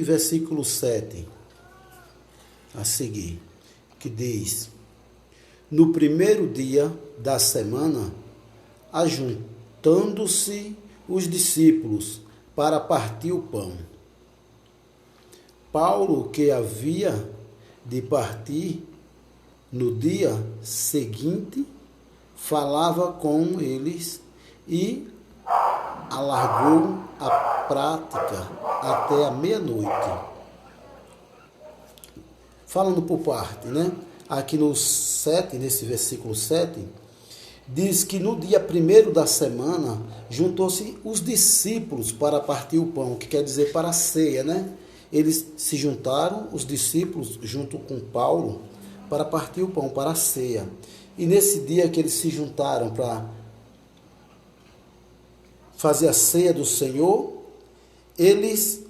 versículo 7, a seguir, que diz: no primeiro dia da semana, ajuntando-se os discípulos para partir o pão. Paulo, que havia de partir no dia seguinte, falava com eles e alargou a prática até a meia-noite. Falando por parte, né? Aqui no 7, nesse versículo 7, diz que no dia primeiro da semana juntou-se os discípulos para partir o pão, que quer dizer para a ceia, né? Eles se juntaram, os discípulos, junto com Paulo, para partir o pão, para a ceia. E nesse dia que eles se juntaram para fazer a ceia do Senhor, eles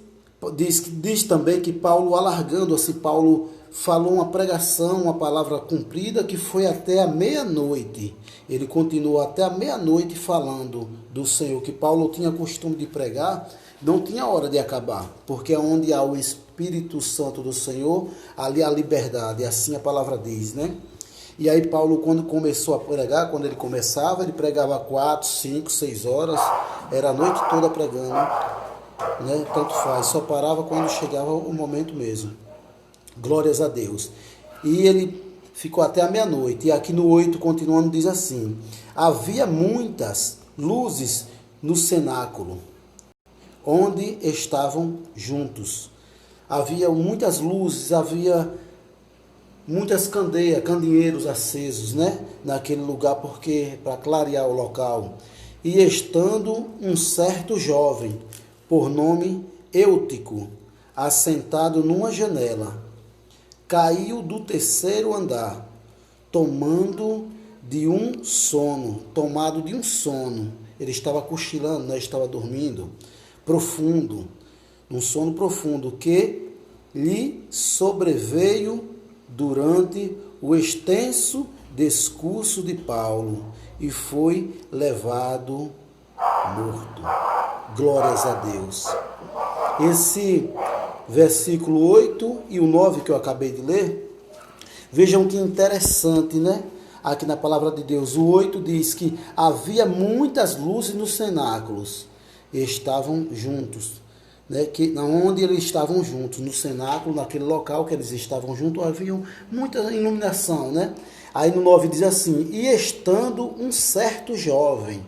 diz também que Paulo, alargando assim, Paulo falou uma pregação, uma palavra cumprida, que foi até a meia-noite. Ele continuou até a meia-noite falando do Senhor, que Paulo tinha costume de pregar, não tinha hora de acabar, porque onde há o Espírito Santo do Senhor, ali há liberdade, assim a palavra diz, né? E aí Paulo, quando começou a pregar, quando ele começava, ele pregava 4, 5, 6 horas, era a noite toda pregando, né? Tanto faz, só parava quando chegava o momento mesmo. Glórias a Deus. E ele ficou até a meia-noite. E aqui no 8, continuando, diz assim: havia muitas luzes no cenáculo, onde estavam juntos. Havia muitas luzes, havia muitas candeeiros acesos, né? Naquele lugar, porque para clarear o local. E estando um certo jovem, por nome Eutico, assentado numa janela, caiu do terceiro andar, tomado de um sono. Ele estava cochilando, né? Estava dormindo, profundo, um sono profundo, que lhe sobreveio durante o extenso discurso de Paulo, e foi levado morto. Glórias a Deus. Esse versículo 8 e o 9 que eu acabei de ler, vejam que interessante, né? Aqui na palavra de Deus, o 8 diz que havia muitas luzes nos cenáculos, estavam juntos, né? Que onde eles estavam juntos, no cenáculo, naquele local que eles estavam juntos, havia muita iluminação, né? Aí no 9 diz assim: e estando um certo jovem.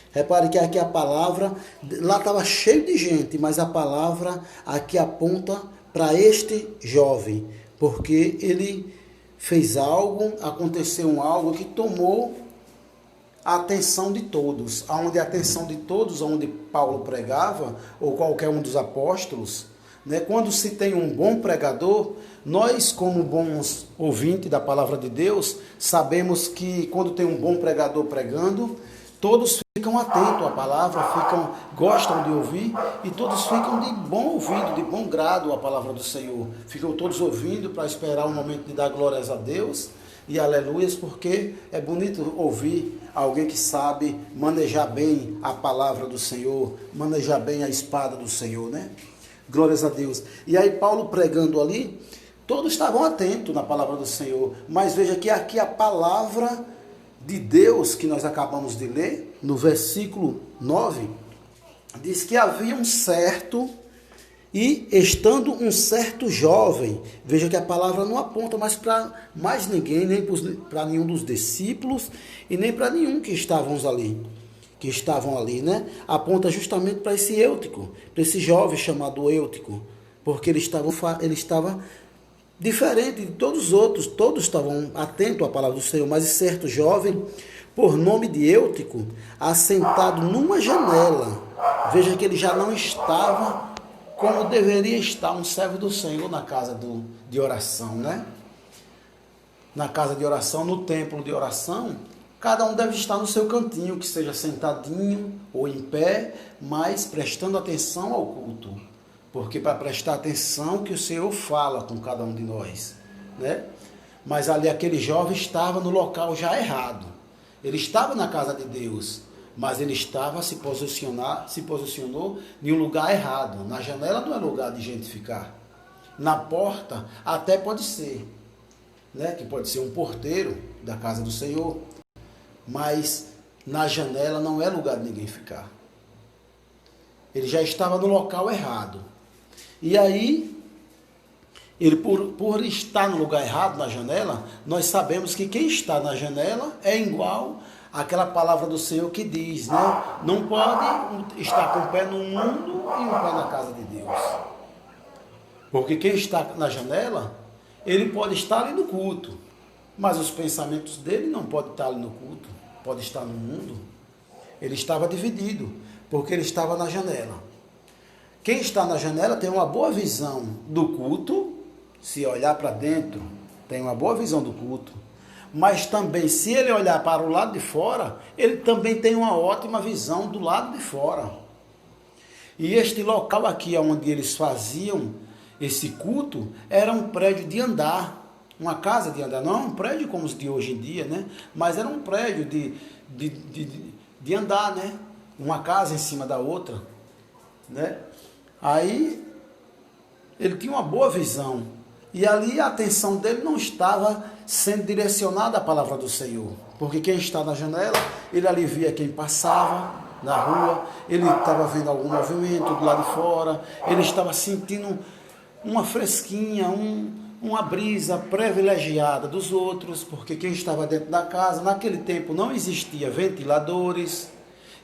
Repare que aqui a palavra, lá estava cheio de gente, mas a palavra aqui aponta para este jovem, porque ele fez algo, aconteceu algo que tomou a atenção de todos. Onde a atenção de todos, onde Paulo pregava, ou qualquer um dos apóstolos, né? Quando se tem um bom pregador, nós, como bons ouvintes da palavra de Deus, sabemos que quando tem um bom pregador pregando, todos ficam atentos à palavra, gostam de ouvir, e todos ficam de bom ouvido, de bom grado à palavra do Senhor. Ficam todos ouvindo para esperar o momento de dar glórias a Deus e aleluias, porque é bonito ouvir alguém que sabe manejar bem a palavra do Senhor, manejar bem a espada do Senhor, né? Glórias a Deus. E aí Paulo pregando ali, todos estavam atentos na palavra do Senhor, mas veja que aqui a palavra de Deus que nós acabamos de ler, no versículo 9, diz que havia um certo, e estando um certo jovem. Veja que a palavra não aponta mais para mais ninguém, nem para nenhum dos discípulos, e nem para nenhum que estavam ali, né? Aponta justamente para esse Eutico, para esse jovem chamado Eutico, porque ele estava diferente de todos os outros, todos estavam atentos à palavra do Senhor, mas esse certo jovem, por nome de Eutico, assentado numa janela. Veja que ele já não estava como deveria estar um servo do Senhor na casa de oração, né? Na casa de oração, no templo de oração, cada um deve estar no seu cantinho, que seja sentadinho ou em pé, mas prestando atenção ao culto. Porque para prestar atenção que o Senhor fala com cada um de nós, né? Mas ali aquele jovem estava no local já errado. Ele estava na casa de Deus, mas ele estava se posicionou em um lugar errado. Na janela não é lugar de gente ficar. Na porta até pode ser, né? Que pode ser um porteiro da casa do Senhor, mas na janela não é lugar de ninguém ficar. Ele já estava no local errado. E aí, ele por estar no lugar errado, na janela, nós sabemos que quem está na janela é igual àquela palavra do Senhor que diz, né? Não pode estar com o pé no mundo e um pé na casa de Deus. Porque quem está na janela, ele pode estar ali no culto, mas os pensamentos dele não podem estar ali no culto, pode estar no mundo. Ele estava dividido, porque ele estava na janela. Quem está na janela tem uma boa visão do culto, se olhar para dentro, tem uma boa visão do culto. Mas também, se ele olhar para o lado de fora, ele também tem uma ótima visão do lado de fora. E este local aqui, onde eles faziam esse culto, era um prédio de andar, uma casa de andar. Não é um prédio como os de hoje em dia, né? Mas era um prédio de andar, né? Uma casa em cima da outra, né? Aí, ele tinha uma boa visão. E ali a atenção dele não estava sendo direcionada à palavra do Senhor. Porque quem está na janela, ele ali via quem passava na rua, ele estava vendo algum movimento do lado de fora, ele estava sentindo uma fresquinha, uma brisa privilegiada dos outros, porque quem estava dentro da casa, naquele tempo não existia ventiladores,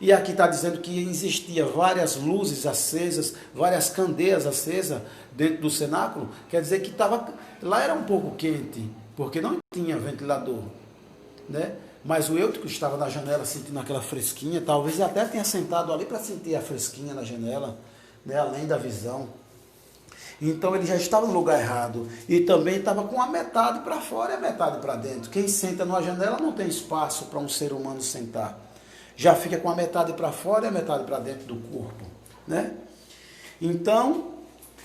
e aqui está dizendo que existia várias luzes acesas, várias candeias acesas dentro do cenáculo, quer dizer que lá era um pouco quente, porque não tinha ventilador, né? Mas o Eutico estava na janela sentindo aquela fresquinha, talvez até tenha sentado ali para sentir a fresquinha na janela, né? Além da visão. Então ele já estava no lugar errado e também estava com a metade para fora e a metade para dentro. Quem senta numa janela não tem espaço para um ser humano sentar. Já fica com a metade para fora e a metade para dentro do corpo, né? Então,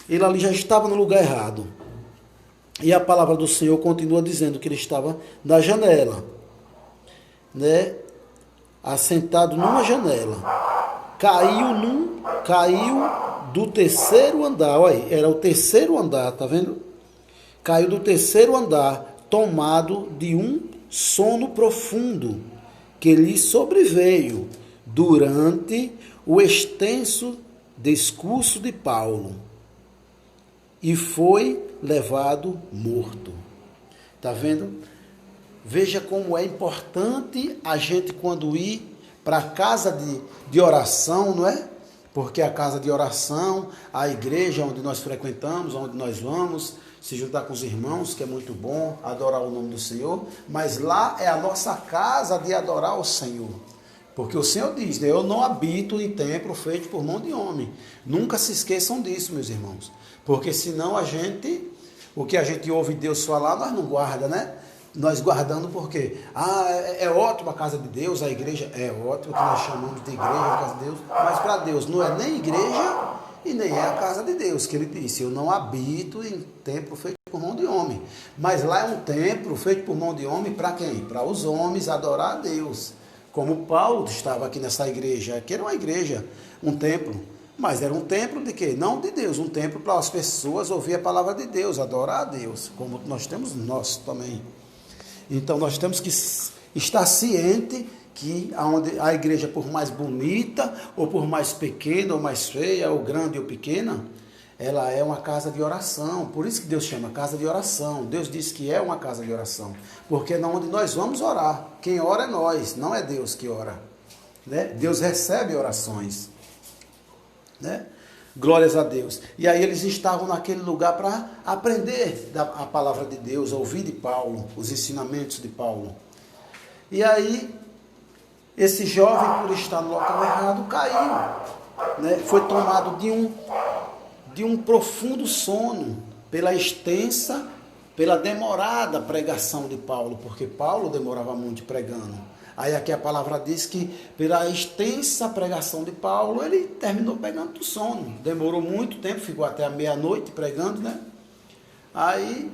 ele ali já estava no lugar errado. E a palavra do Senhor continua dizendo que ele estava na janela, né? Assentado numa janela. Caiu do terceiro andar, olha, era o terceiro andar, tá vendo? Caiu do terceiro andar, tomado de um sono profundo que lhe sobreveio durante o extenso discurso de Paulo e foi levado morto. Tá vendo? Veja como é importante a gente quando ir para a casa de oração, não é? Porque a casa de oração, a igreja onde nós frequentamos, onde nós vamos, se juntar com os irmãos, que é muito bom, adorar o nome do Senhor, mas lá é a nossa casa de adorar o Senhor. Porque o Senhor diz, né, eu não habito em templo feito por mão de homem. Nunca se esqueçam disso, meus irmãos. Porque senão o que a gente ouve Deus falar, nós não guarda, né? Nós guardando porque, é ótimo a casa de Deus, a igreja é ótimo, que nós chamamos de igreja, a casa de Deus, mas para Deus não é nem igreja e nem é a casa de Deus, que ele disse, eu não habito em templo feito por mão de homem, mas lá é um templo feito por mão de homem para quem? Para os homens adorar a Deus, como Paulo estava aqui nessa igreja, aqui era uma igreja, um templo, mas era um templo de quê? Não de Deus, um templo para as pessoas ouvir a palavra de Deus, adorar a Deus, como nós temos nós também. Então nós temos que estar ciente que a igreja, por mais bonita, ou por mais pequena, ou mais feia, ou grande ou pequena, ela é uma casa de oração. Por isso que Deus chama casa de oração. Deus diz que é uma casa de oração. Porque é onde nós vamos orar. Quem ora é nós, não é Deus que ora, né? Deus recebe orações, né? Glórias a Deus. E aí eles estavam naquele lugar para aprender a palavra de Deus, ouvir de Paulo, os ensinamentos de Paulo. E aí, esse jovem, por estar no local errado, caiu, né? Foi tomado de um profundo sono, pela demorada pregação de Paulo, porque Paulo demorava muito pregando. Aí aqui a palavra diz que pela extensa pregação de Paulo, ele terminou pegando do sono. Demorou muito tempo, ficou até a meia-noite pregando, né? Aí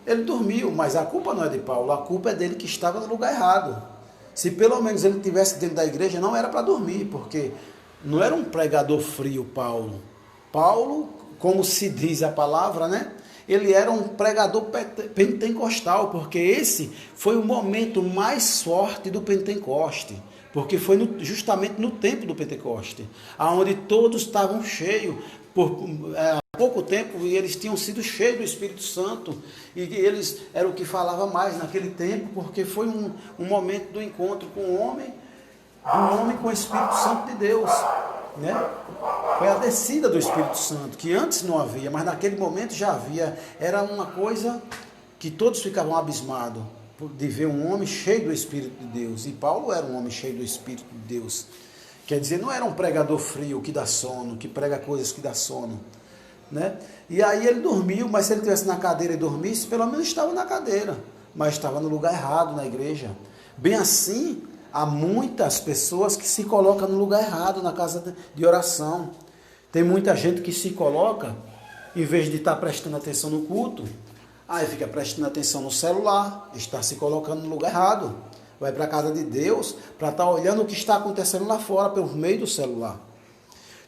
ele dormiu, mas a culpa não é de Paulo, a culpa é dele que estava no lugar errado. Se pelo menos ele estivesse dentro da igreja, não era para dormir, porque não era um pregador frio, Paulo. Paulo, como se diz a palavra, né? Ele era um pregador pentecostal, porque esse foi o momento mais forte do Pentecoste, porque foi justamente no tempo do Pentecoste, onde todos estavam cheios, há pouco tempo eles tinham sido cheios do Espírito Santo, e eles eram o que falava mais naquele tempo, porque foi um momento do encontro com o homem, do homem com o Espírito Santo de Deus, né? Foi a descida do Espírito Santo, que antes não havia, mas naquele momento já havia. Era uma coisa que todos ficavam abismados de ver um homem cheio do Espírito de Deus. E Paulo era um homem cheio do Espírito de Deus. Quer dizer, não era um pregador frio que dá sono, que prega coisas que dá sono, né? E aí ele dormiu, mas se ele estivesse na cadeira e dormisse, pelo menos estava na cadeira, mas estava no lugar errado na igreja. Bem assim, há muitas pessoas que se colocam no lugar errado na casa de oração. Tem muita gente que se coloca, em vez de estar prestando atenção no culto, aí fica prestando atenção no celular, está se colocando no lugar errado. Vai para a casa de Deus para estar olhando o que está acontecendo lá fora por meio do celular.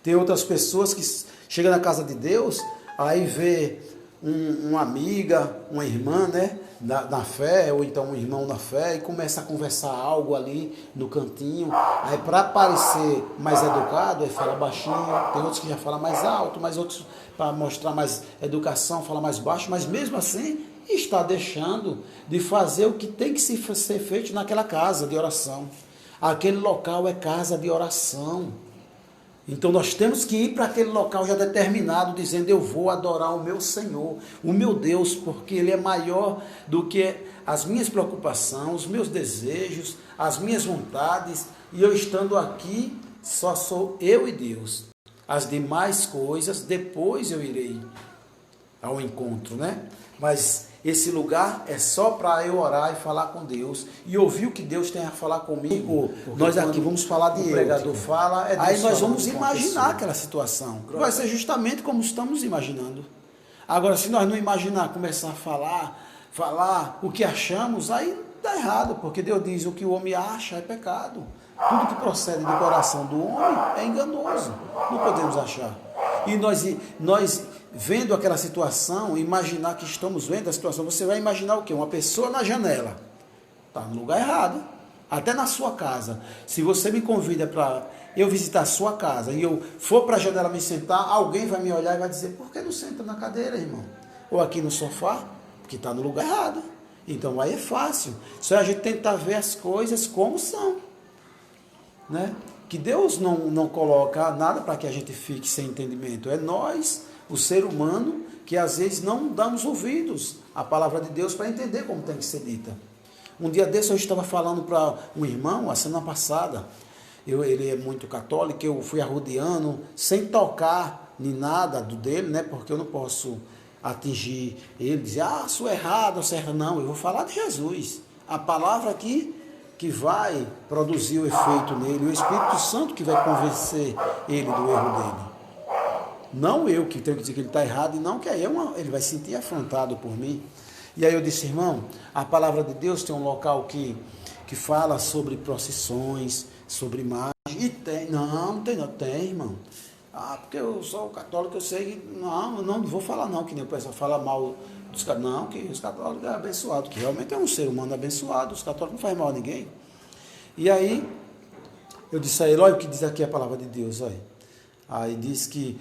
Tem outras pessoas que chegam na casa de Deus, aí vê uma amiga, uma irmã, né, na fé, ou então um irmão na fé, e começa a conversar algo ali no cantinho. Aí para parecer mais educado, aí fala baixinho. Tem outros que já falam mais alto, mas outros, para mostrar mais educação, fala mais baixo, mas mesmo assim está deixando de fazer o que tem que ser feito naquela casa de oração. Aquele local é casa de oração. Então nós temos que ir para aquele local já determinado, dizendo: eu vou adorar o meu Senhor, o meu Deus, porque Ele é maior do que as minhas preocupações, os meus desejos, as minhas vontades, e eu estando aqui, só sou eu e Deus. As demais coisas, depois eu irei ao encontro, né? Mas esse lugar é só para eu orar e falar com Deus e ouvir o que Deus tem a falar comigo. Porque nós aqui vamos falar de o pregador fala, aí nós vamos imaginar aquela situação. Vai ser justamente como estamos imaginando. Agora, se nós não imaginar, começar a falar o que achamos, aí dá errado, porque Deus diz: o que o homem acha é pecado. Tudo que procede do coração do homem é enganoso. Não podemos achar. E nós vendo aquela situação, imaginar que estamos vendo a situação, você vai imaginar o quê? Uma pessoa na janela. Está no lugar errado. Até na sua casa. Se você me convida para eu visitar a sua casa e eu for para a janela me sentar, alguém vai me olhar e vai dizer: por que não senta na cadeira, irmão? Ou aqui no sofá? Porque está no lugar errado. Então aí é fácil. Só a gente tentar ver as coisas como são, né? Que Deus não coloca nada para que a gente fique sem entendimento. É nós, o ser humano, que às vezes não damos ouvidos à palavra de Deus para entender como tem que ser dita. Um dia desse eu estava falando para um irmão, a semana passada, ele é muito católico, eu fui arrodeando, sem tocar em nada dele, né? Porque eu não posso atingir ele, dizer: sou errado, certo. Não, eu vou falar de Jesus. A palavra aqui que vai produzir o efeito nele, o Espírito Santo que vai convencer ele do erro dele. Não eu que tenho que dizer que ele está errado, e não que aí ele vai se sentir afrontado por mim. E aí eu disse: irmão, a palavra de Deus tem um local que fala sobre procissões, sobre imagens, e tem, não tem, irmão. Porque eu sou católico, eu sei que, não vou falar não, que nem o pessoal fala mal dos católicos, não, que os católicos é abençoado, que realmente é um ser humano abençoado, os católicos não fazem mal a ninguém. E aí, eu disse a ele: olha o que diz aqui a palavra de Deus, olha. Aí diz que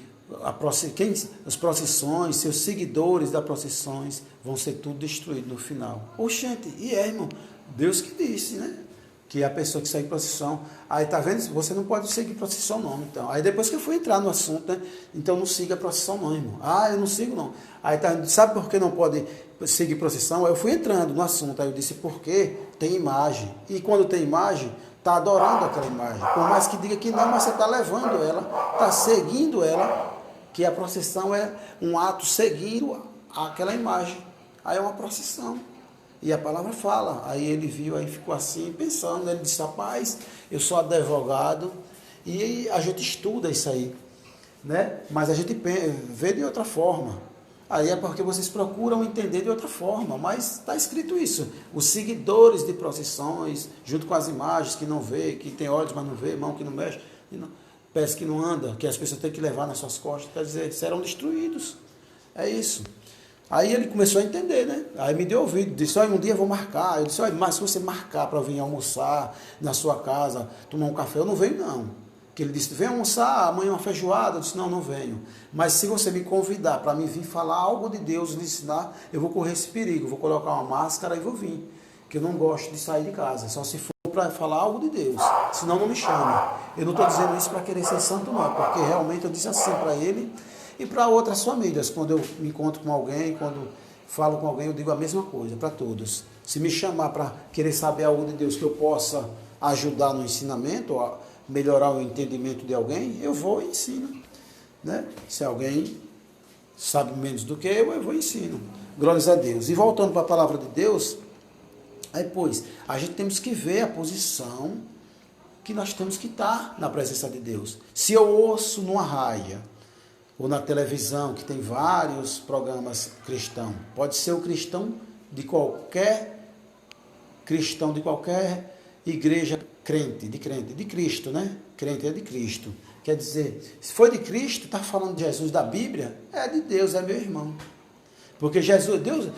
as procissões, seus seguidores das procissões, vão ser tudo destruídos no final. Oxente, irmão, Deus que disse, né? Que a pessoa que segue procissão, aí tá vendo, você não pode seguir procissão não, então. Aí depois que eu fui entrar no assunto, né? Então não siga procissão não, irmão. Eu não sigo não. Aí sabe por que não pode seguir procissão? Aí eu fui entrando no assunto, aí eu disse: porque tem imagem. E quando tem imagem, está adorando aquela imagem. Por mais que diga que não, mas você está levando ela, está seguindo ela, que a procissão é um ato seguindo aquela imagem. Aí é uma procissão. E a palavra fala. Aí ele viu, aí ficou assim, pensando. Ele disse: rapaz, eu sou advogado e a gente estuda isso aí, né? Mas a gente vê de outra forma. Aí é porque vocês procuram entender de outra forma, mas está escrito isso. Os seguidores de procissões, junto com as imagens que não vê, que tem olhos, mas não vê, mão que não mexe, pés que não anda, que as pessoas têm que levar nas suas costas, quer dizer, serão destruídos. É isso. Aí ele começou a entender, né? Aí me deu ouvido, disse, olha, um dia eu vou marcar. Eu disse, olha, mas se você marcar para vir almoçar na sua casa, tomar um café, eu não venho não. Que ele disse, vem almoçar, amanhã uma feijoada. Eu disse, não, não venho. Mas se você me convidar para me vir falar algo de Deus, lhe ensinar, eu vou correr esse perigo, vou colocar uma máscara e vou vir. Que eu não gosto de sair de casa, só se for para falar algo de Deus, senão não me chame. Eu não estou dizendo isso para querer ser santo não, porque realmente eu disse assim para ele e para outras famílias. Quando eu me encontro com alguém, quando falo com alguém, eu digo a mesma coisa para todos. Se me chamar para querer saber algo de Deus que eu possa ajudar no ensinamento, melhorar o entendimento de alguém, eu vou e ensino. Né? Se alguém sabe menos do que eu vou e ensino. Glórias a Deus. E voltando para a palavra de Deus, aí pois, a gente temos que ver a posição que nós temos que estar na presença de Deus. Se eu ouço numa rádio, ou na televisão, que tem vários programas cristãos, pode ser o cristão de qualquer igreja de Cristo, né? Crente é de Cristo. Quer dizer, se foi de Cristo, está falando de Jesus da Bíblia, é de Deus, é meu irmão. Porque Jesus, Deus,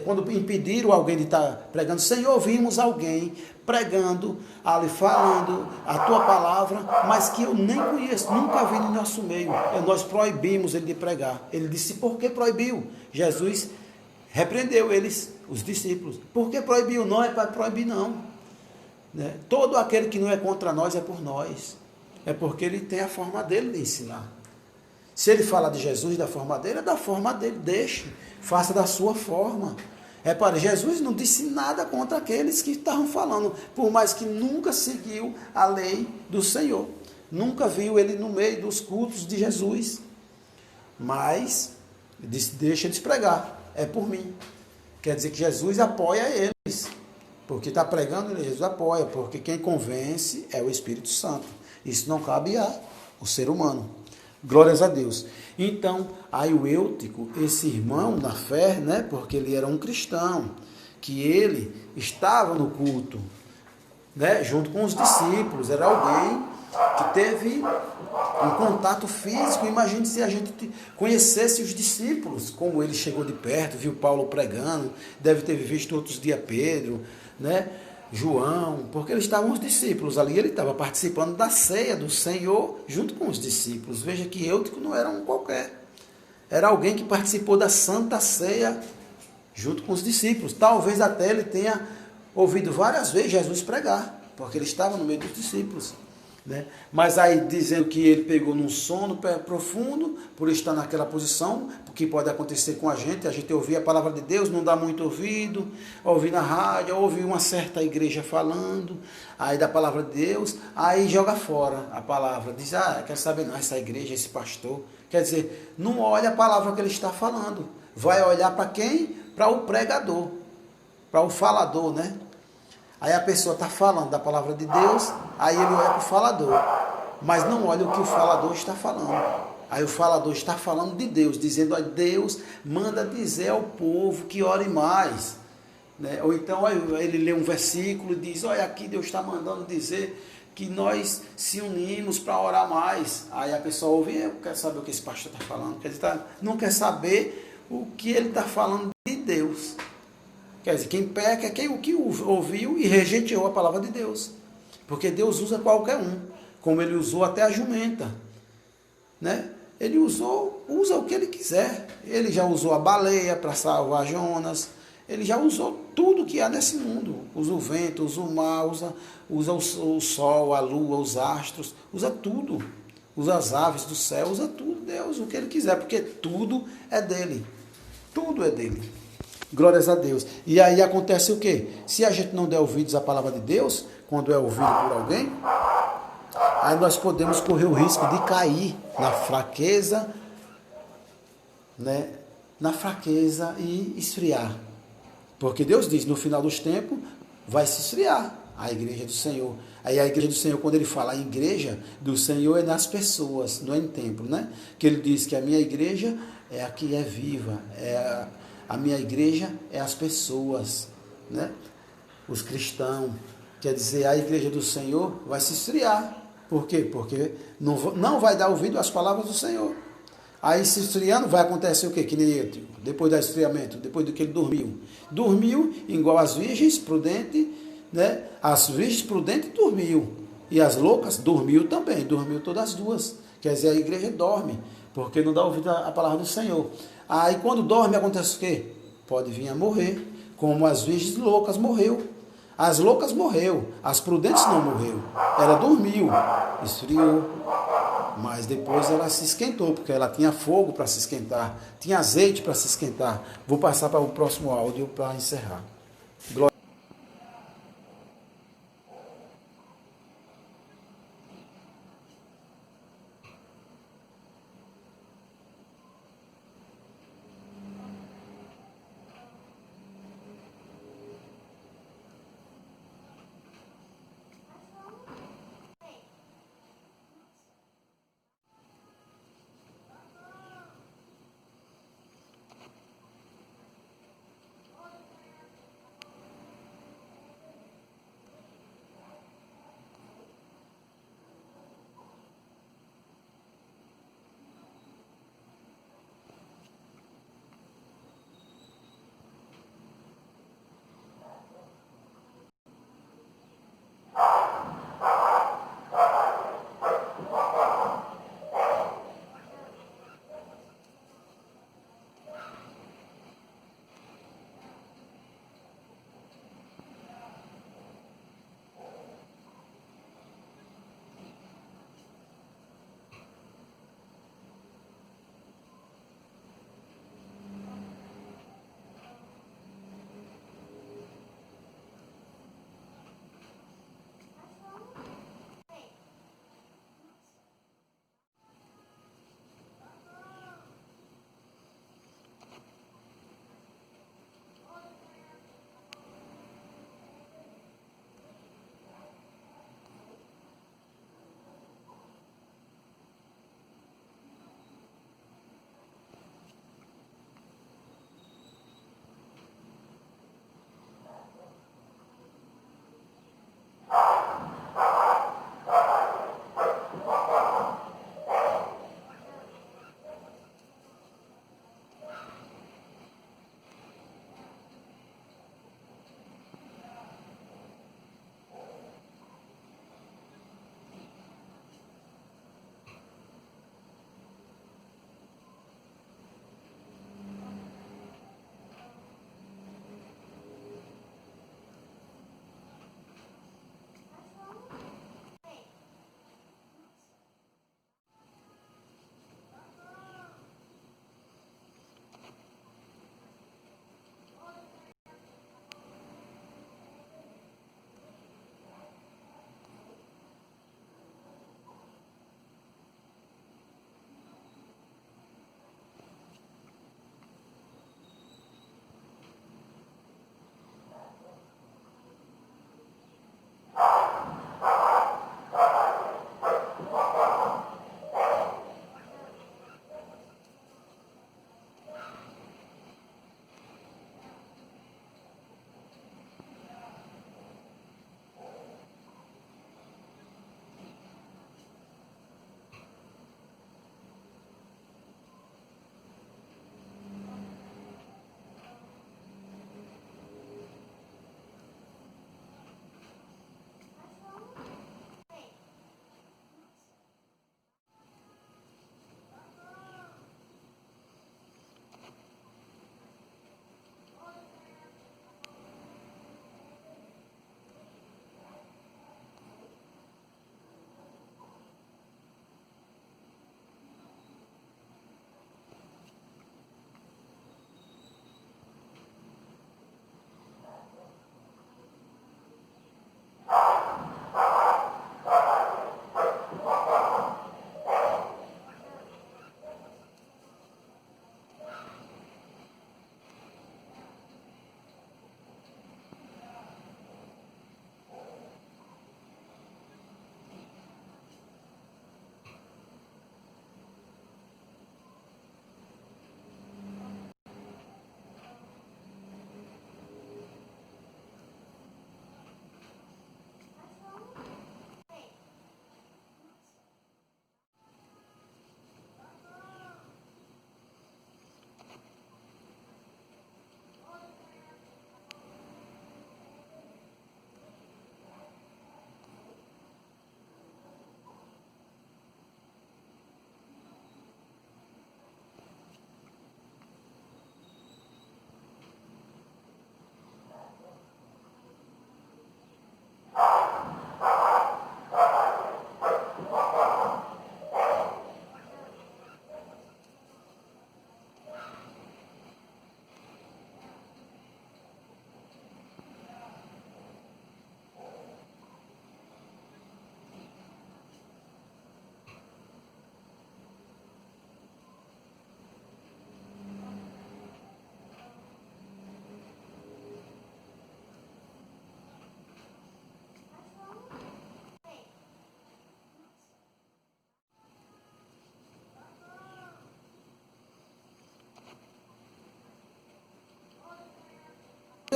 quando impediram alguém de estar pregando, Senhor, ouvimos alguém pregando, ali falando a tua palavra, mas que eu nem conheço, nunca vi no nosso meio. Nós proibimos ele de pregar. Ele disse, por que proibiu? Jesus repreendeu eles, os discípulos. Por que proibiu? Não é para proibir, não. Né? Todo aquele que não é contra nós é por nós. É porque ele tem a forma dele de ensinar. Se ele fala de Jesus da forma dele, é da forma dele, deixe, faça da sua forma. Repare, Jesus não disse nada contra aqueles que estavam falando, por mais que nunca seguiu a lei do Senhor. Nunca viu ele no meio dos cultos de Jesus. Mas, disse, deixa eles pregar, é por mim. Quer dizer que Jesus apoia eles. Porque está pregando, Jesus apoia, porque quem convence é o Espírito Santo. Isso não cabe ao ser humano. Glórias a Deus. Então, aí o Eutico, esse irmão na fé, né, porque ele era um cristão, que ele estava no culto, né, junto com os discípulos, era alguém que teve um contato físico. Imagine se a gente conhecesse os discípulos, como ele chegou de perto, viu Paulo pregando, deve ter visto outros dias Pedro, né, João, porque eles estavam os discípulos ali, ele estava participando da ceia do Senhor junto com os discípulos. Veja que Eutico não era um qualquer, era alguém que participou da Santa Ceia junto com os discípulos. Talvez até ele tenha ouvido várias vezes Jesus pregar, porque ele estava no meio dos discípulos. Né? Mas aí dizendo que ele pegou num sono profundo, por estar naquela posição, porque pode acontecer com a gente ouvir a palavra de Deus, não dá muito ouvido, ouvir na rádio, ouvir uma certa igreja falando, aí da palavra de Deus, aí joga fora a palavra, diz, quer saber não, essa igreja, esse pastor, quer dizer, não olha a palavra que ele está falando, vai olhar para quem? Para o pregador, para o falador, né? Aí a pessoa está falando da palavra de Deus, aí ele olha para o falador, mas não olha o que o falador está falando. Aí o falador está falando de Deus, dizendo a Deus, manda dizer ao povo que ore mais. Né? Ou então ele lê um versículo e diz, olha, aqui Deus está mandando dizer que nós se unimos para orar mais. Aí a pessoa ouve, eu quero saber o que esse pastor está falando. Quer dizer, não quer saber o que ele está falando de Deus. Quer dizer, quem peca é quem o que ouviu e rejeitou a palavra de Deus. Porque Deus usa qualquer um, como ele usou até a jumenta. Né? Ele usa o que ele quiser. Ele já usou a baleia para salvar Jonas. Ele já usou tudo que há nesse mundo. Usa o vento, usa o mar, usa o sol, a lua, os astros. Usa tudo. Usa as aves do céu, usa tudo. Deus, o que ele quiser, porque tudo é dele. Tudo é dele. Glórias a Deus. E aí acontece o quê? Se a gente não der ouvidos à palavra de Deus, quando é ouvido por alguém, aí nós podemos correr o risco de cair na fraqueza, né? Na fraqueza e esfriar. Porque Deus diz, no final dos tempos, vai se esfriar a igreja do Senhor. Aí a igreja do Senhor, quando ele fala a igreja do Senhor, é nas pessoas, não é em templo, né? Que ele diz que a minha igreja é a que é viva, a minha igreja é as pessoas, né? Os cristãos. Quer dizer, a igreja do Senhor vai se esfriar. Por quê? Porque não vai dar ouvido às palavras do Senhor. Aí se esfriando, vai acontecer o quê? Que nem eu, tipo, depois do esfriamento, depois do que ele dormiu. Dormiu igual as virgens prudentes, né? As virgens prudentes dormiu. E as loucas dormiu também, dormiu todas as duas. Quer dizer, a igreja dorme, porque não dá ouvido à palavra do Senhor. Aí quando dorme, acontece o quê? Pode vir a morrer, como as virgens loucas morreu. As loucas morreu, as prudentes não morreu. Ela dormiu, esfriou, mas depois ela se esquentou, porque ela tinha fogo para se esquentar, tinha azeite para se esquentar. Vou passar para o próximo áudio para encerrar. Glória.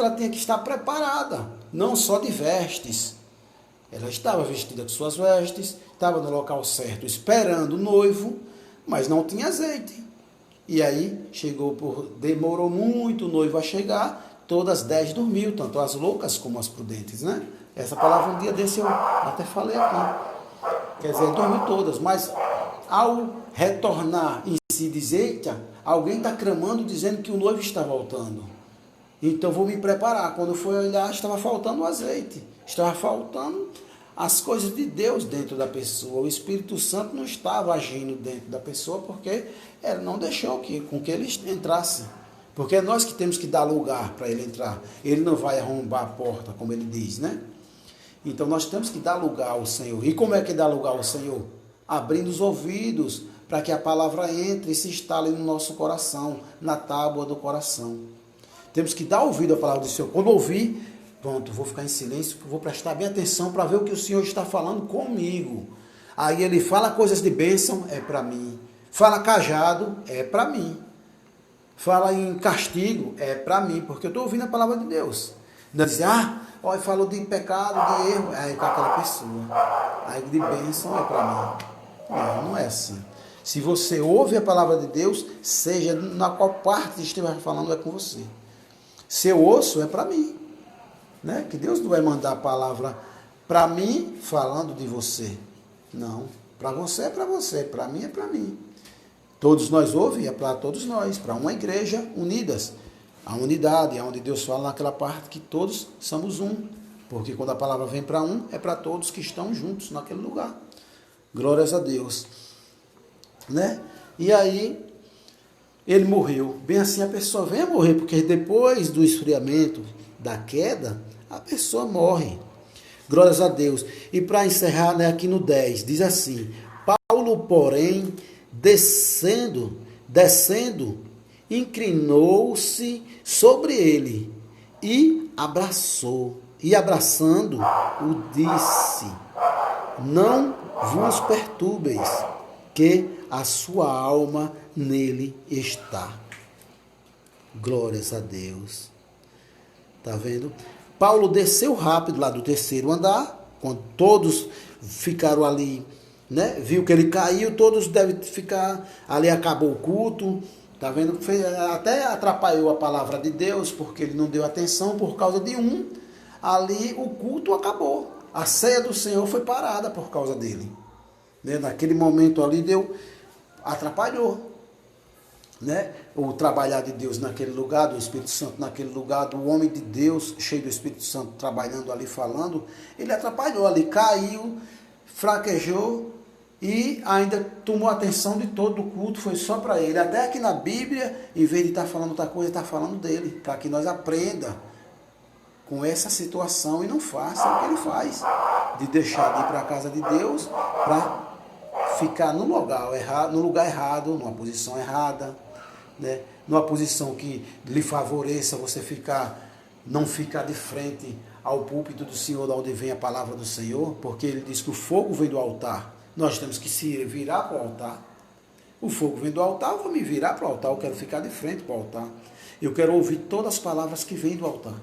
ela tinha que estar preparada, não só de vestes. Ela estava vestida com suas vestes, estava no local certo, esperando o noivo, mas não tinha azeite. E aí demorou muito o noivo a chegar, todas 10 dormiu, tanto as loucas como as prudentes, né? Essa palavra um dia desse eu até falei aqui. Quer dizer, dormiu todas, mas ao retornar e se dizer, eita, alguém está clamando dizendo que o noivo está voltando. Então vou me preparar. Quando foi olhar, estava faltando o azeite, estava faltando as coisas de Deus dentro da pessoa. O Espírito Santo não estava agindo dentro da pessoa porque ela não deixou com que ele entrasse. Porque é nós que temos que dar lugar para ele entrar. Ele não vai arrombar a porta, como ele diz, né? Então nós temos que dar lugar ao Senhor. E como é que dá lugar ao Senhor? Abrindo os ouvidos para que a palavra entre e se instale no nosso coração, na tábua do coração. Temos que dar ouvido à palavra do Senhor. Quando ouvir, pronto, vou ficar em silêncio, vou prestar bem atenção para ver o que o Senhor está falando comigo. Aí ele fala coisas de bênção, é para mim. Fala cajado, é para mim. Fala em castigo, é para mim, porque eu estou ouvindo a palavra de Deus. Não diz, olha, falou de pecado, de erro, aí para aquela pessoa. Aí de bênção é para mim. Não é assim. Se você ouve a palavra de Deus, seja na qual parte estiver falando, é com você. Se eu ouço, é para mim. Né? Que Deus não vai mandar a palavra para mim falando de você. Não. Para você é para você, para mim é para mim. Todos nós ouvem, é para todos nós, para uma igreja unidas. A unidade é onde Deus fala naquela parte que todos somos um. Porque quando a palavra vem para um, é para todos que estão juntos naquele lugar. Glórias a Deus. Né? E aí, ele morreu. Bem assim a pessoa vem a morrer, porque depois do esfriamento, da queda, a pessoa morre. Glórias a Deus. E para encerrar, né, aqui no 10, diz assim: Paulo, porém, descendo, inclinou-se sobre ele e abraçando, o disse: não vos perturbeis, que a sua alma nele está. Glórias a Deus. Tá vendo? Paulo desceu rápido lá do terceiro andar, quando todos ficaram ali, né? Viu que ele caiu, todos devem ficar, ali acabou o culto, tá vendo? Até atrapalhou a palavra de Deus, porque ele não deu atenção por causa de ali o culto acabou. A ceia do Senhor foi parada por causa dele. Né? Naquele momento ali atrapalhou. Né? O trabalhar de Deus naquele lugar, do Espírito Santo naquele lugar, do homem de Deus, cheio do Espírito Santo, trabalhando ali, falando, ele atrapalhou ali, caiu, fraquejou e ainda tomou a atenção de todo o culto, foi só para ele. Até aqui na Bíblia, em vez de estar falando outra coisa, está falando dele, para que nós aprenda com essa situação e não faça o que ele faz, de deixar de ir para a casa de Deus para ficar no lugar errado, numa posição errada, né? Numa posição que lhe favoreça você não ficar de frente ao púlpito do Senhor, de onde vem a palavra do Senhor, porque ele diz que o fogo vem do altar. Nós temos que se virar para o altar. O fogo vem do altar, eu vou me virar para o altar, eu quero ficar de frente para o altar. Eu quero ouvir todas as palavras que vêm do altar.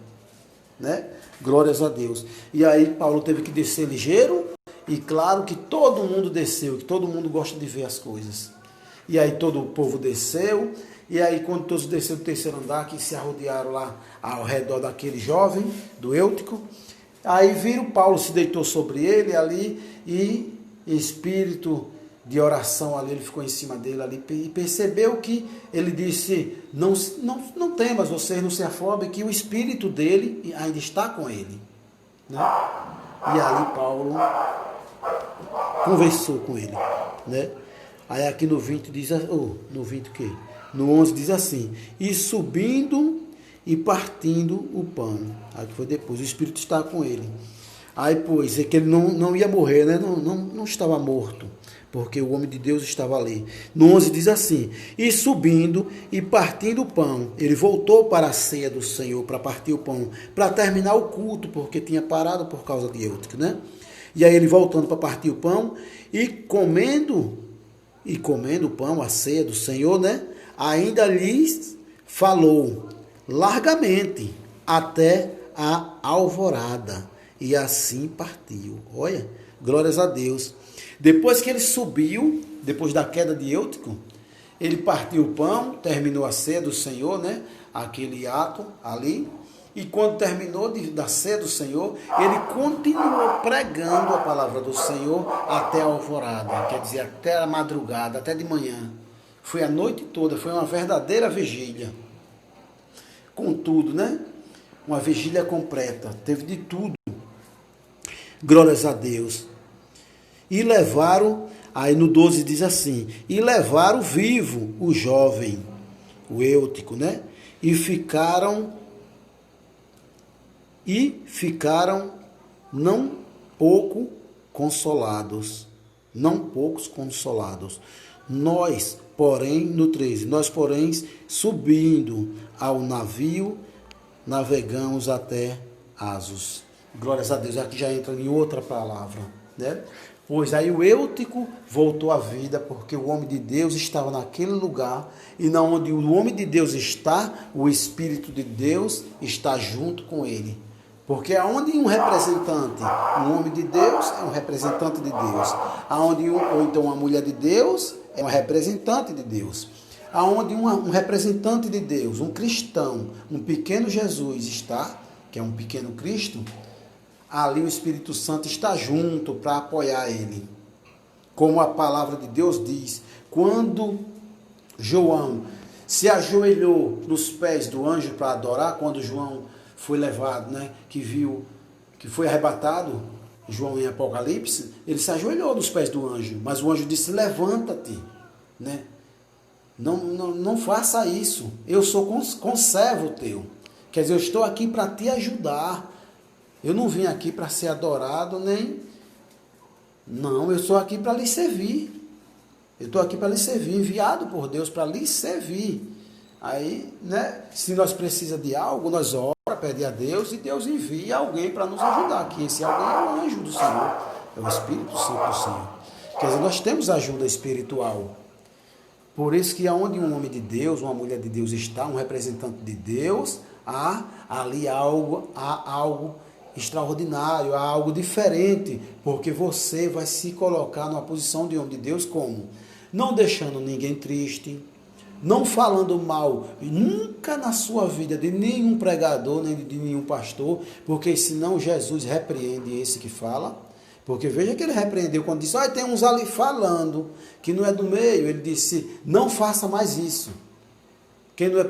Né? Glórias a Deus. E aí Paulo teve que descer ligeiro, e claro que todo mundo desceu, que todo mundo gosta de ver as coisas. E aí todo o povo desceu, e aí quando todos desceram do terceiro andar, que se arrodearam lá ao redor daquele jovem, do Eutico, aí viram Paulo, se deitou sobre ele ali, e espírito de oração ali, ele ficou em cima dele ali, e percebeu que ele disse, não temas, vocês não se afobem, que o espírito dele ainda está com ele. Né? E aí Paulo conversou com ele. Né? Aí aqui no 20 diz, no 20 o quê? No 11 diz assim, e subindo e partindo o pão. Aí foi depois, o espírito está com ele. Aí, pois, é que ele não ia morrer, né? Não estava morto, porque o homem de Deus estava ali. No 11 diz assim, e subindo e partindo o pão, ele voltou para a ceia do Senhor, para partir o pão, para terminar o culto, porque tinha parado por causa de Eutico, né? E aí ele voltando para partir o pão, e comendo o pão, a ceia do Senhor, né? Ainda lhes falou largamente até a alvorada. E assim partiu. Olha, glórias a Deus. Depois que ele subiu, depois da queda de Eutico, ele partiu o pão, terminou a ceia do Senhor, né? Aquele ato ali. E quando terminou da ceia do Senhor, ele continuou pregando a palavra do Senhor até a alvorada, quer dizer, até a madrugada, até de manhã. Foi a noite toda, foi uma verdadeira vigília. Com tudo, né? Uma vigília completa, teve de tudo. Glórias a Deus. E levaram, aí no 12 diz assim, e levaram vivo o jovem, o Eutico, né? E ficaram não pouco consolados. Não poucos consolados. Nós, porém, no 13, nós, porém, subindo ao navio, navegamos até Asos. Glórias a Deus, aqui já entra em outra palavra, né? Pois aí o Eutico voltou à vida, porque o homem de Deus estava naquele lugar, e na onde o homem de Deus está, o Espírito de Deus está junto com ele. Porque aonde um representante, um homem de Deus, é um representante de Deus. Aonde ou então uma mulher de Deus, é uma representante de Deus. Aonde um representante de Deus, um cristão, um pequeno Jesus está, que é um pequeno Cristo, ali o Espírito Santo está junto para apoiar ele. Como a palavra de Deus diz, quando João se ajoelhou nos pés do anjo para adorar, quando João foi levado, né, que viu, que foi arrebatado, João em Apocalipse, ele se ajoelhou nos pés do anjo, mas o anjo disse, levanta-te, né? Não faça isso, eu sou conservo teu, quer dizer, eu estou aqui para te ajudar, eu não vim aqui para ser adorado, não, eu estou aqui para lhe servir, eu estou aqui para lhe servir, enviado por Deus para lhe servir. Aí, né, se nós precisamos de algo, nós oramos, pede a Deus e Deus envia alguém para nos ajudar, que esse alguém é o anjo do Senhor, é o Espírito Santo do Senhor. Quer dizer, nós temos ajuda espiritual. Por isso que aonde um homem de Deus, uma mulher de Deus está, um representante de Deus, há ali algo extraordinário, há algo diferente, porque você vai se colocar numa posição de homem de Deus como? Não deixando ninguém triste, não falando mal nunca na sua vida de nenhum pregador, nem de nenhum pastor, porque senão Jesus repreende esse que fala. Porque veja que ele repreendeu quando disse, tem uns ali falando que não é do meio. Ele disse, não faça mais isso. Quem não é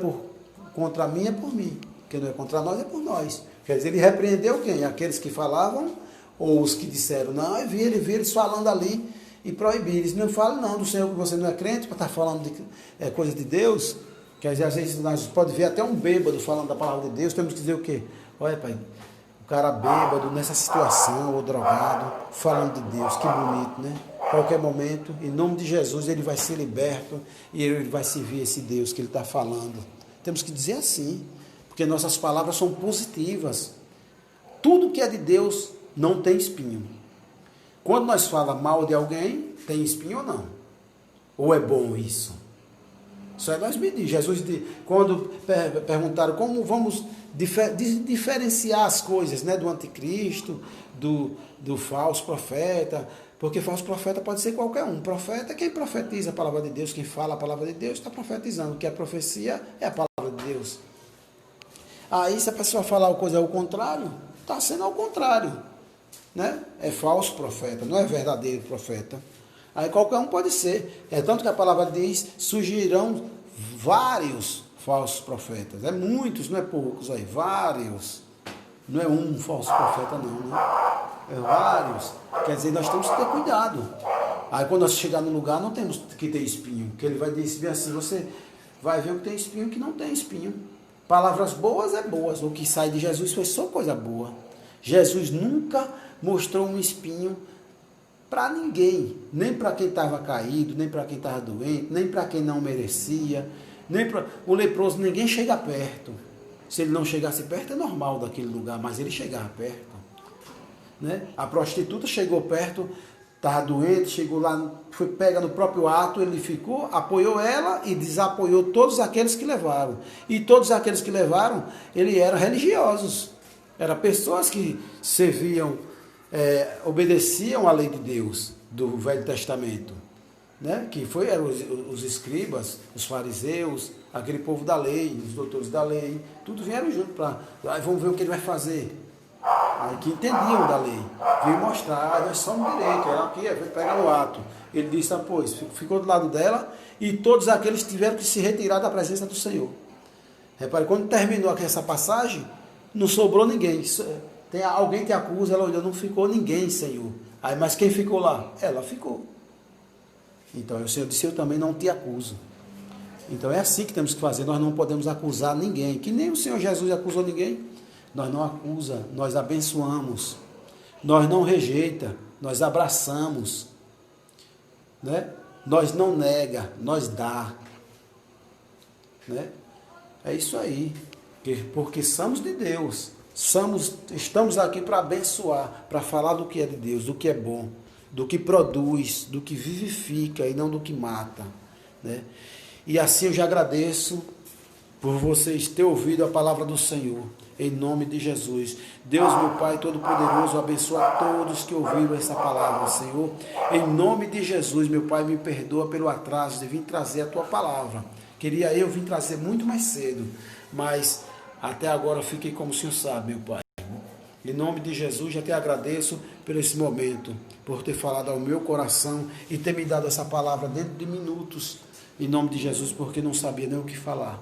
contra mim é por mim. Quem não é contra nós é por nós. Quer dizer, ele repreendeu quem? Aqueles que falavam ou os que disseram, não, eu vi eles falando ali. E proibir, eles não falam não do Senhor que você não é crente para estar falando de coisa de Deus, que às vezes nós pode ver até um bêbado falando da palavra de Deus, temos que dizer o quê? Olha, pai, o cara bêbado nessa situação, ou drogado, falando de Deus, que bonito, né? Qualquer momento, em nome de Jesus, ele vai ser liberto e ele vai servir esse Deus que ele está falando. Temos que dizer assim, porque nossas palavras são positivas. Tudo que é de Deus não tem espinho. Quando nós falamos mal de alguém, tem espinho ou não? Ou é bom isso? Isso é nós medir. Jesus, quando perguntaram como vamos diferenciar as coisas, né, do anticristo, do falso profeta, porque falso profeta pode ser qualquer um. Profeta é quem profetiza a palavra de Deus, quem fala a palavra de Deus está profetizando, que a profecia é a palavra de Deus. Aí se a pessoa falar coisa ao contrário, está sendo ao contrário. Né? É falso profeta, não é verdadeiro profeta. Aí qualquer um pode ser. É tanto que a palavra diz, surgirão vários falsos profetas. É muitos, não é poucos aí, vários. Não é um falso profeta não, né? É vários. Quer dizer, nós temos que ter cuidado. Aí quando nós chegar no lugar, não temos que ter espinho. Porque ele vai dizer assim, você vai ver o que tem espinho e o que não tem espinho. Palavras boas é boas. O que sai de Jesus foi só coisa boa. Jesus nunca mostrou um espinho para ninguém, nem para quem estava caído, nem para quem estava doente, nem para quem não merecia, nem para o leproso, ninguém chega perto. Se ele não chegasse perto, é normal daquele lugar, mas ele chegava perto. Né? A prostituta chegou perto estava doente, chegou lá, foi pega no próprio ato, ele ficou, apoiou ela e desapoiou todos aqueles que levaram. E todos aqueles que levaram, eles eram religiosos. Eram pessoas que serviam, obedeciam à lei de Deus, do Velho Testamento. Né? Que eram os escribas, os fariseus, aquele povo da lei, os doutores da lei, tudo vieram junto para, vamos ver o que ele vai fazer. Aí que entendiam da lei, veio mostrar, nós somos direito, ela aqui, veio pegar no ato. Ele disse, pois, ficou do lado dela e todos aqueles tiveram que se retirar da presença do Senhor. Repare, quando terminou aqui essa passagem, não sobrou ninguém. Tem alguém que acusa, ela olhou, não ficou ninguém, Senhor. Aí, mas quem ficou lá? Ela ficou. Então o Senhor disse, eu também não te acuso. Então é assim que temos que fazer, nós não podemos acusar ninguém, que nem o Senhor Jesus acusou ninguém. Nós não acusa, nós abençoamos, nós não rejeita, nós abraçamos, né? Nós não nega, nós dá, né? É isso aí, porque somos de Deus, estamos aqui para abençoar, para falar do que é de Deus, do que é bom, do que produz, do que vivifica e não do que mata, né? E assim eu já agradeço por vocês terem ouvido a palavra do Senhor, em nome de Jesus. Deus, meu Pai Todo-Poderoso, abençoa a todos que ouviram essa palavra, Senhor. Em nome de Jesus, meu Pai, me perdoa pelo atraso de vir trazer a Tua palavra. Queria eu vir trazer muito mais cedo, mas até agora eu fiquei como o Senhor sabe, meu Pai. Em nome de Jesus, já te agradeço por esse momento, por ter falado ao meu coração e ter me dado essa palavra dentro de minutos, em nome de Jesus, porque não sabia nem o que falar.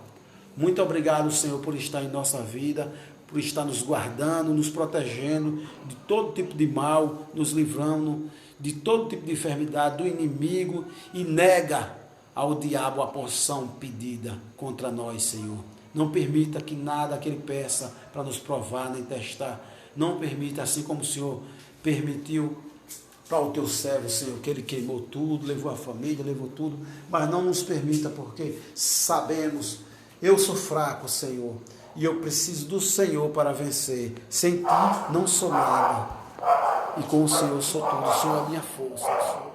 Muito obrigado, Senhor, por estar em nossa vida, por estar nos guardando, nos protegendo de todo tipo de mal, nos livrando de todo tipo de enfermidade do inimigo e nega ao diabo a porção pedida contra nós, Senhor. Não permita que nada que ele peça para nos provar nem testar, não permita, assim como o Senhor permitiu para o teu servo, Senhor, que ele queimou tudo, levou a família, levou tudo, mas não nos permita, porque sabemos, eu sou fraco, Senhor, e eu preciso do Senhor para vencer. Sem ti não sou nada, e com o Senhor sou tudo, o Senhor é a minha força, Senhor.